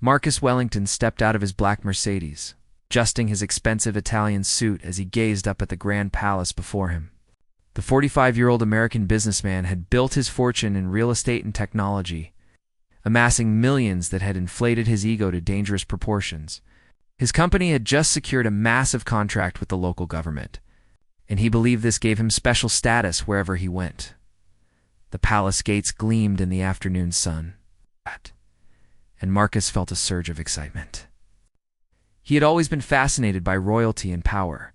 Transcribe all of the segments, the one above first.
Marcus Wellington stepped out of his black Mercedes, adjusting his expensive Italian suit as he gazed up at the grand palace before him. The 45-year-old American businessman had built his fortune in real estate and technology, amassing millions that had inflated his ego to dangerous proportions. His company had just secured a massive contract with the local government, and he believed this gave him special status wherever he went. The palace gates gleamed in the afternoon sun, and Marcus felt a surge of excitement. He had always been fascinated by royalty and power,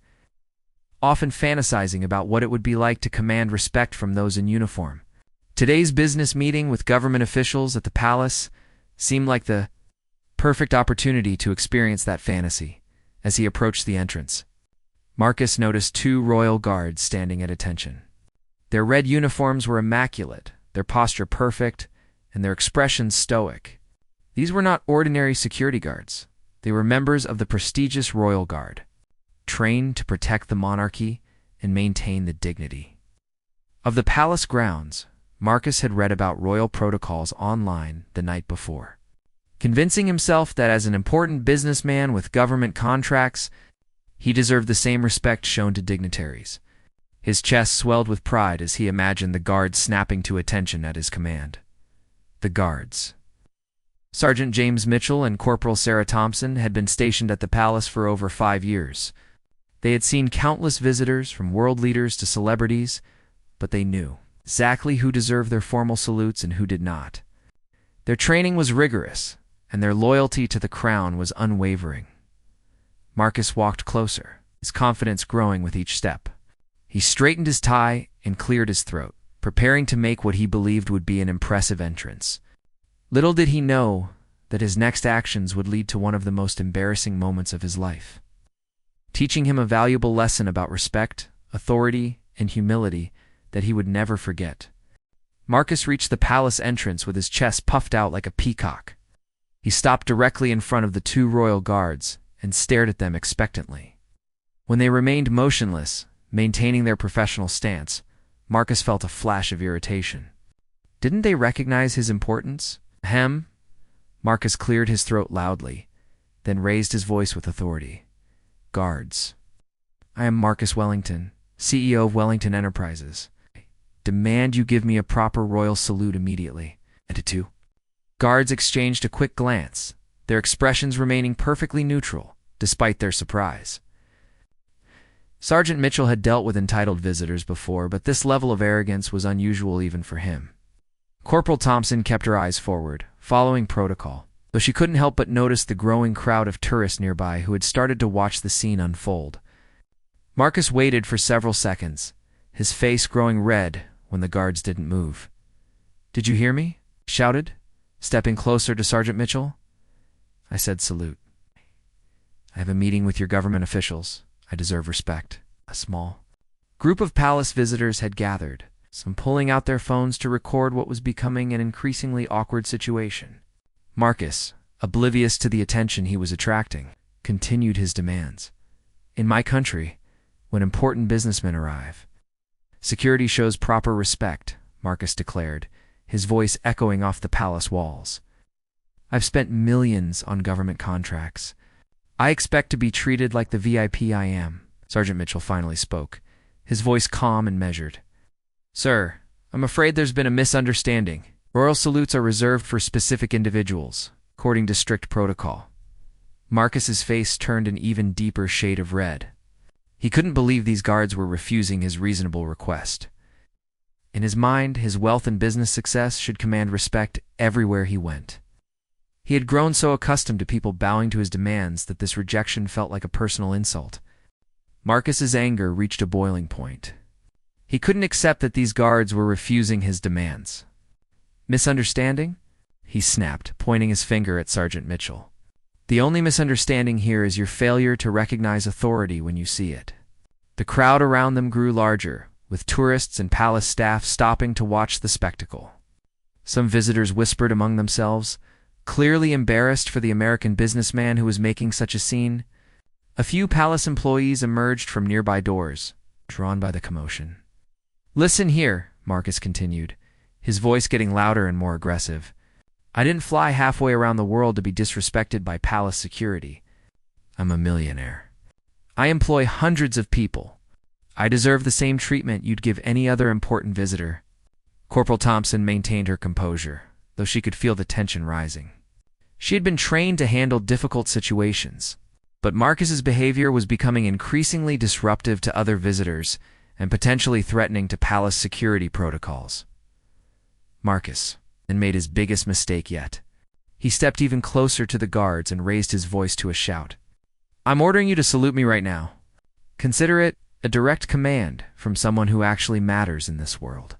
often fantasizing about what it would be like to command respect from those in uniform. Today's business meeting with government officials at the palace seemed like the perfect opportunity to experience that fantasy. As he approached the entrance, Marcus noticed two royal guards standing at attention. Their red uniforms were immaculate, their posture perfect, and their expressions stoic. These were not ordinary security guards. They were members of the prestigious Royal Guard, trained to protect the monarchy and maintain the dignity of the palace grounds. Marcus had read about royal protocols online the night before, convincing himself that as an important businessman with government contracts, he deserved the same respect shown to dignitaries. His chest swelled with pride as he imagined the guards snapping to attention at his command. The guards, Sergeant James Mitchell and Corporal Sarah Thompson, had been stationed at the palace for over 5 years. They had seen countless visitors, from world leaders to celebrities, but they knew exactly who deserved their formal salutes and who did not. Their training was rigorous, and their loyalty to the crown was unwavering. Marcus walked closer, his confidence growing with each step. He straightened his tie and cleared his throat, preparing to make what he believed would be an impressive entrance. Little did he know that his next actions would lead to one of the most embarrassing moments of his life, teaching him a valuable lesson about respect, authority, and humility that he would never forget. Marcus reached the palace entrance with his chest puffed out like a peacock. He stopped directly in front of the two royal guards and stared at them expectantly. When they remained motionless, maintaining their professional stance, Marcus felt a flash of irritation. Didn't they recognize his importance? Ahem. Marcus cleared his throat loudly, then raised his voice with authority. Guards, I am Marcus Wellington, CEO of Wellington Enterprises. Demand you give me a proper royal salute immediately. And to two guards exchanged a quick glance, their expressions remaining perfectly neutral, despite their surprise. Sergeant Mitchell had dealt with entitled visitors before, but this level of arrogance was unusual even for him. Corporal Thompson kept her eyes forward, following protocol, though she couldn't help but notice the growing crowd of tourists nearby who had started to watch the scene unfold. Marcus waited for several seconds, his face growing red when the guards didn't move. "Did you hear me?" he shouted, stepping closer to Sergeant Mitchell. "I said salute. I have a meeting with your government officials. I deserve respect." A small group of palace visitors had gathered, some pulling out their phones to record what was becoming an increasingly awkward situation. Marcus, oblivious to the attention he was attracting, continued his demands. "In my country, when important businessmen arrive, security shows proper respect," Marcus declared, his voice echoing off the palace walls. "I've spent millions on government contracts. I expect to be treated like the VIP I am." Sergeant Mitchell finally spoke, his voice calm and measured. "Sir, I'm afraid there's been a misunderstanding. Royal salutes are reserved for specific individuals, according to strict protocol." Marcus's face turned an even deeper shade of red. He couldn't believe these guards were refusing his reasonable request. In his mind, his wealth and business success should command respect everywhere he went. He had grown so accustomed to people bowing to his demands that this rejection felt like a personal insult. Marcus's anger reached a boiling point. He couldn't accept that these guards were refusing his demands. "Misunderstanding?" he snapped, pointing his finger at Sergeant Mitchell. "The only misunderstanding here is your failure to recognize authority when you see it." The crowd around them grew larger, with tourists and palace staff stopping to watch the spectacle. Some visitors whispered among themselves, clearly embarrassed for the American businessman who was making such a scene. A few palace employees emerged from nearby doors, drawn by the commotion. "Listen here," Marcus continued, his voice getting louder and more aggressive. I didn't fly halfway around the world to be disrespected by palace security. I'm a millionaire. I employ hundreds of people. I deserve the same treatment you'd give any other important visitor." Corporal Thompson maintained her composure, though she could feel the tension rising. She had been trained to handle difficult situations, but Marcus's behavior was becoming increasingly disruptive to other visitors and potentially threatening to palace security protocols. Marcus then made his biggest mistake yet. He stepped even closer to the guards and raised his voice to a shout. "I'm ordering you to salute me right now. Consider it a direct command from someone who actually matters in this world."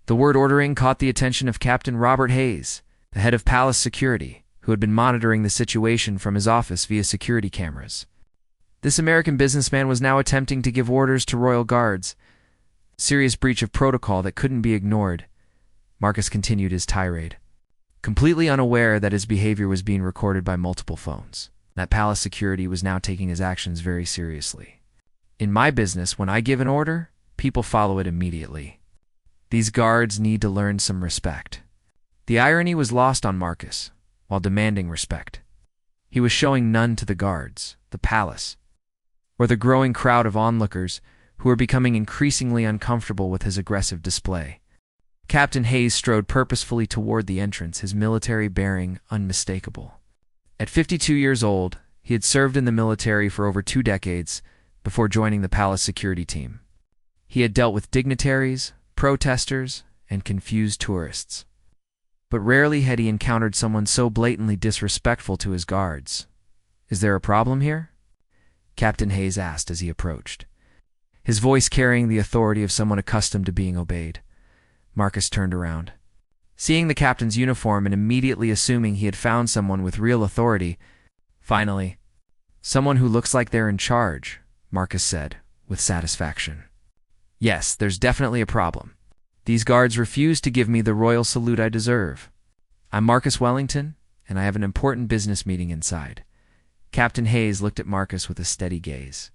The word ordering caught the attention of Captain Robert Hayes, the head of palace security, who had been monitoring the situation from his office via security cameras. This American businessman was now attempting to give orders to royal guards, a serious breach of protocol that couldn't be ignored. Marcus continued his tirade, completely unaware that his behavior was being recorded by multiple phones. That palace security was now taking his actions very seriously. "In my business, when I give an order, people follow it immediately. These guards need to learn some respect." The irony was lost on Marcus, while demanding respect. He was showing none to the guards, the palace, or the growing crowd of onlookers who were becoming increasingly uncomfortable with his aggressive display. Captain Hayes strode purposefully toward the entrance, his military bearing unmistakable. At 52 years old, he had served in the military for over 2 decades before joining the palace security team. He had dealt with dignitaries, protesters, and confused tourists. But rarely had he encountered someone so blatantly disrespectful to his guards. "Is there a problem here?" Captain Hayes asked as he approached, his voice carrying the authority of someone accustomed to being obeyed. Marcus turned around. Seeing the captain's uniform and immediately assuming he had found someone with real authority, "Finally, someone who looks like they're in charge," Marcus said, with satisfaction. "Yes, there's definitely a problem. These guards refuse to give me the royal salute I deserve. I'm Marcus Wellington, and I have an important business meeting inside." Captain Hayes looked at Marcus with a steady gaze,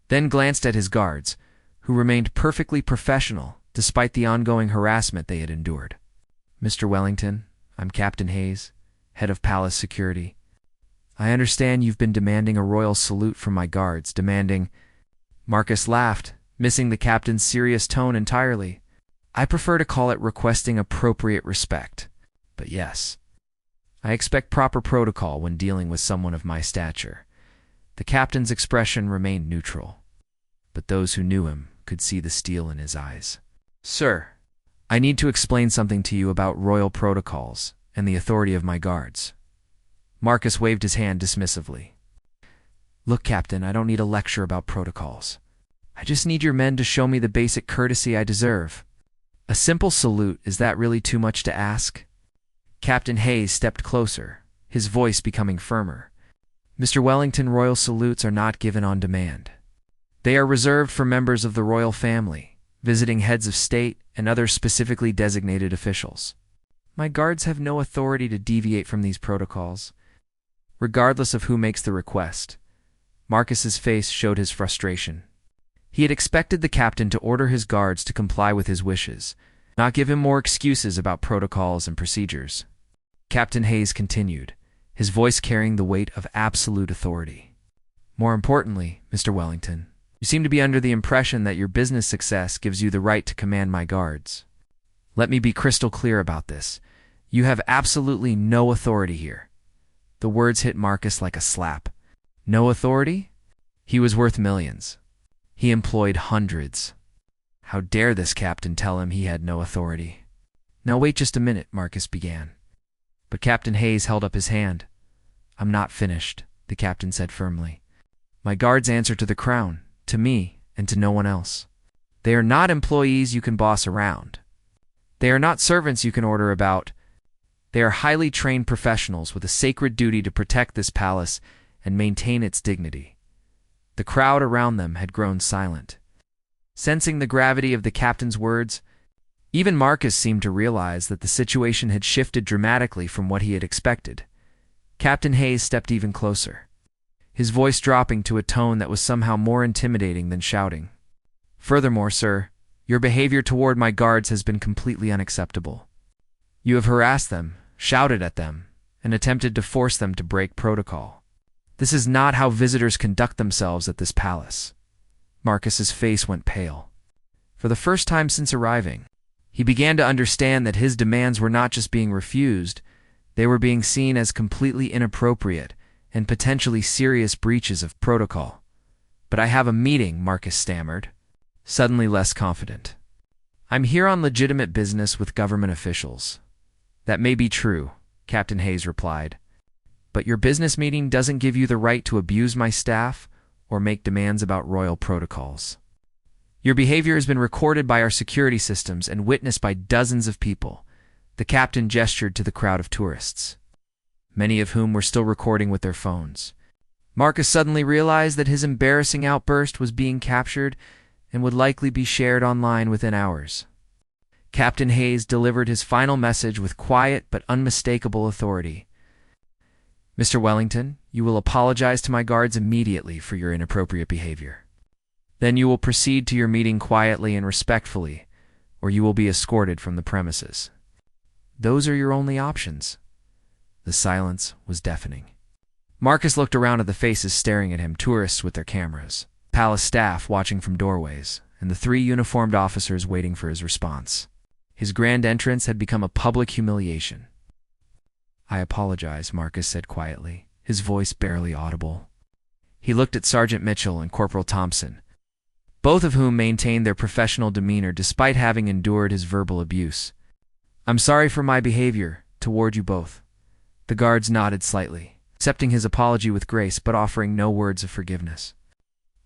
then glanced at his guards, who remained perfectly professional despite the ongoing harassment they had endured. "Mr. Wellington, I'm Captain Hayes, head of palace security. I understand you've been demanding a royal salute from my guards, demanding—" Marcus laughed, missing the captain's serious tone entirely. "I prefer to call it requesting appropriate respect. But yes, I expect proper protocol when dealing with someone of my stature." The captain's expression remained neutral, but those who knew him could see the steel in his eyes. "Sir, I need to explain something to you about royal protocols and the authority of my guards." Marcus waved his hand dismissively. "Look, Captain, I don't need a lecture about protocols. I just need your men to show me the basic courtesy I deserve. A simple salute, is that really too much to ask?" Captain Hayes stepped closer, his voice becoming firmer. "Mr. Wellington, royal salutes are not given on demand. They are reserved for members of the royal family, visiting heads of state, and other specifically designated officials. My guards have no authority to deviate from these protocols, regardless of who makes the request." Marcus's face showed his frustration. He had expected the captain to order his guards to comply with his wishes, not give him more excuses about protocols and procedures. Captain Hayes continued, his voice carrying the weight of absolute authority. "More importantly, Mr. Wellington, you seem to be under the impression that your business success gives you the right to command my guards. Let me be crystal clear about this. You have absolutely no authority here." The words hit Marcus like a slap. No authority? He was worth millions. He employed hundreds. How dare this captain tell him he had no authority? "Now wait just a minute," Marcus began. But Captain Hayes held up his hand. "I'm not finished," the captain said firmly. "My guards answer to the crown, to me, and to no one else. They are not employees you can boss around. They are not servants you can order about. They are highly trained professionals with a sacred duty to protect this palace and maintain its dignity." The crowd around them had grown silent. Sensing the gravity of the captain's words, even Marcus seemed to realize that the situation had shifted dramatically from what he had expected. Captain Hayes stepped even closer, his voice dropping to a tone that was somehow more intimidating than shouting. "Furthermore, sir, your behavior toward my guards has been completely unacceptable. You have harassed them, shouted at them, and attempted to force them to break protocol. This is not how visitors conduct themselves at this palace. Marcus's face went pale. For the first time since arriving, he began to understand that his demands were not just being refused, they were being seen as completely inappropriate and potentially serious breaches of protocol. "But I have a meeting," Marcus stammered, suddenly less confident. "I'm here on legitimate business with government officials." "That may be true," Captain Hayes replied, "but your business meeting doesn't give you the right to abuse my staff or make demands about royal protocols. Your behavior has been recorded by our security systems and witnessed by dozens of people." The captain gestured to the crowd of tourists, many of whom were still recording with their phones. Marcus suddenly realized that his embarrassing outburst was being captured and would likely be shared online within hours. Captain Hayes delivered his final message with quiet but unmistakable authority. "Mr. Wellington, you will apologize to my guards immediately for your inappropriate behavior. Then you will proceed to your meeting quietly and respectfully, or you will be escorted from the premises. Those are your only options." The silence was deafening. Marcus looked around at the faces staring at him, tourists with their cameras, palace staff watching from doorways, and the 3 uniformed officers waiting for his response. His grand entrance had become a public humiliation. "I apologize," Marcus said quietly, his voice barely audible. He looked at Sergeant Mitchell and Corporal Thompson, both of whom maintained their professional demeanor despite having endured his verbal abuse. "I'm sorry for my behavior toward you both." The guards nodded slightly, accepting his apology with grace but offering no words of forgiveness.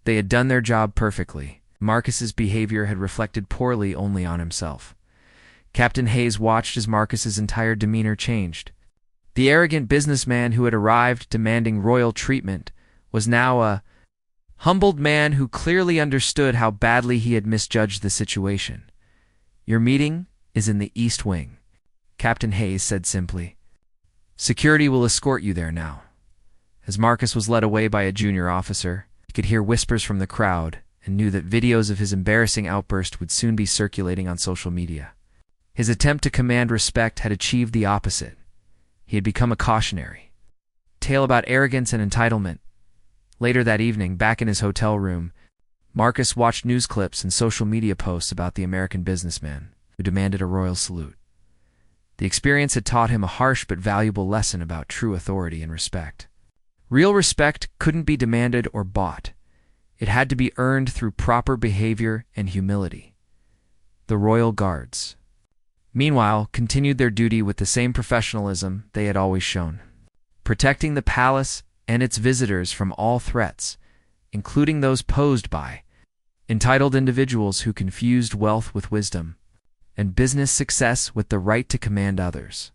They had done their job perfectly. Marcus's behavior had reflected poorly only on himself. Captain Hayes watched as Marcus's entire demeanor changed. The arrogant businessman who had arrived demanding royal treatment was now a humbled man who clearly understood how badly he had misjudged the situation. "Your meeting is in the East Wing," Captain Hayes said simply. "Security will escort you there now." As Marcus was led away by a junior officer, he could hear whispers from the crowd and knew that videos of his embarrassing outburst would soon be circulating on social media. His attempt to command respect had achieved the opposite. He had become a cautionary tale about arrogance and entitlement. Later that evening, back in his hotel room, Marcus watched news clips and social media posts about the American businessman who demanded a royal salute. The experience had taught him a harsh but valuable lesson about true authority and respect. Real respect couldn't be demanded or bought. It had to be earned through proper behavior and humility. The Royal Guards, meanwhile, continued their duty with the same professionalism they had always shown, protecting the palace and its visitors from all threats, including those posed by entitled individuals who confused wealth with wisdom and business success with the right to command others.